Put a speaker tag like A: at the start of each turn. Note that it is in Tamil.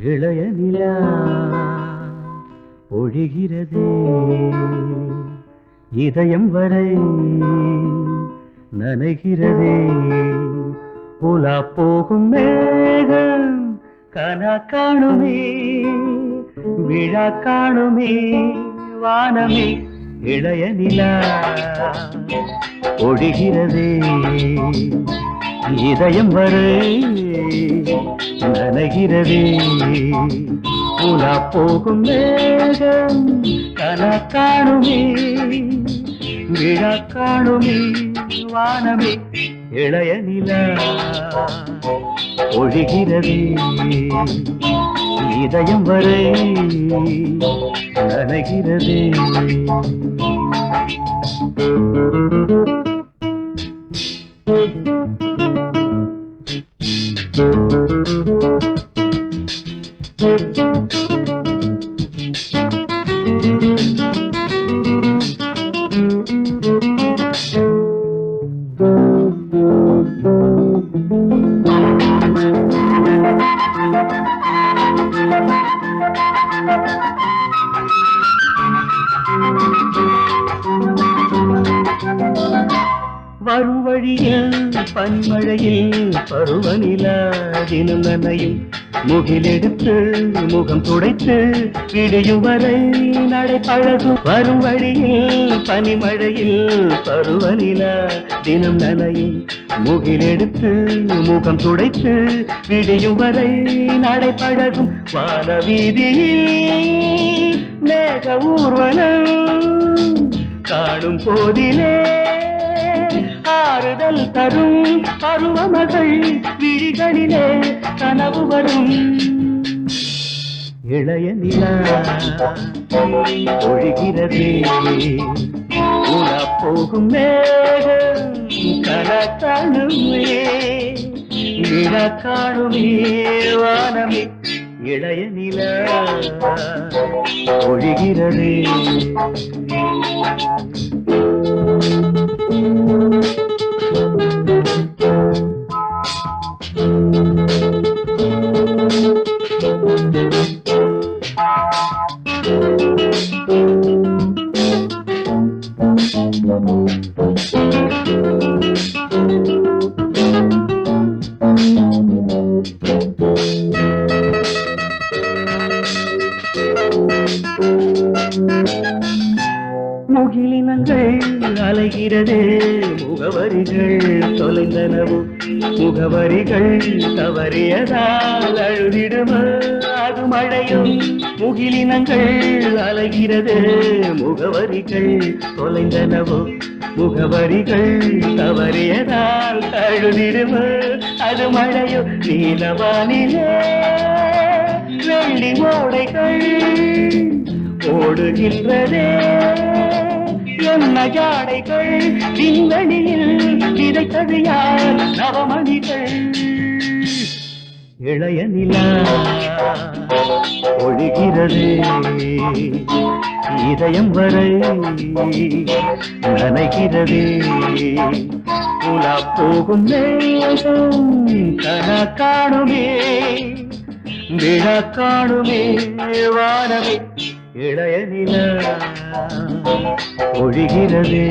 A: இளைய நிலா ஒழிகிறதே இதயம் வரை நனைகிறதே உலா போகும் மேகம் கனா காணுமே விழா காணுமே வானமே இளைய நிலா ஒழிகிறதே இதயம் வரை நனைகிறதே உலா போகும் மேகம் கனா காணுமே விழா காணுமே வானமே இளைய நிலா ஒழிகிறதே இதயம் வரை நனைகிறதே வரும் வழியில் பன்மழையில் பருவநிலா தினம் நனையும் முகிலெடுத்து முகம் துடைத்து விடியும் வரை நடை பழகும் வரும் வழியில் பனிமழையில் பருவநிலா தினம் நனையும் முகிலெடுத்து முகம் துடைத்து விடியும் வரை நடை பழகும் வான வீதியில் மேக ஊர்வலம் காணும் போதிலே ஆறுதல் தரும் பருவமகள் விழிகளிலே கனவு வரும் இளைய நிலா ஒழிகிறதே உலா போகும் மேகம் கனா காணுமே விழா காணுமே வானமே இளைய நிலா ஒழிகிறதே முகிலினங்கள் அலைகிறதே முகவரிகள் தொலைந்தனவோ முகவரிகள் தவறியதால் அழுதிடுமோ அது மழையும் முகிலினங்கள் அலைகிறதே முகவரிகள் தொலைந்தனவோ முகவரிகள் தவறியதால் அழுதிடுமோ அது மழையோ நீலவானிலே வெள்ளி ஓடைகள் ஓடுகின்றதே என்ன ஜாடைகள் விண்வெளியில் விதைத்தது யார் நவமணிகள் இளைய நிலா ஒழிகிறதே இதயம் வரை நனைகிறதே உலா போகும் நேரம் கனா காணுமே விழா காணுமே வானமே இளைய நிலா ஒழிகிறதே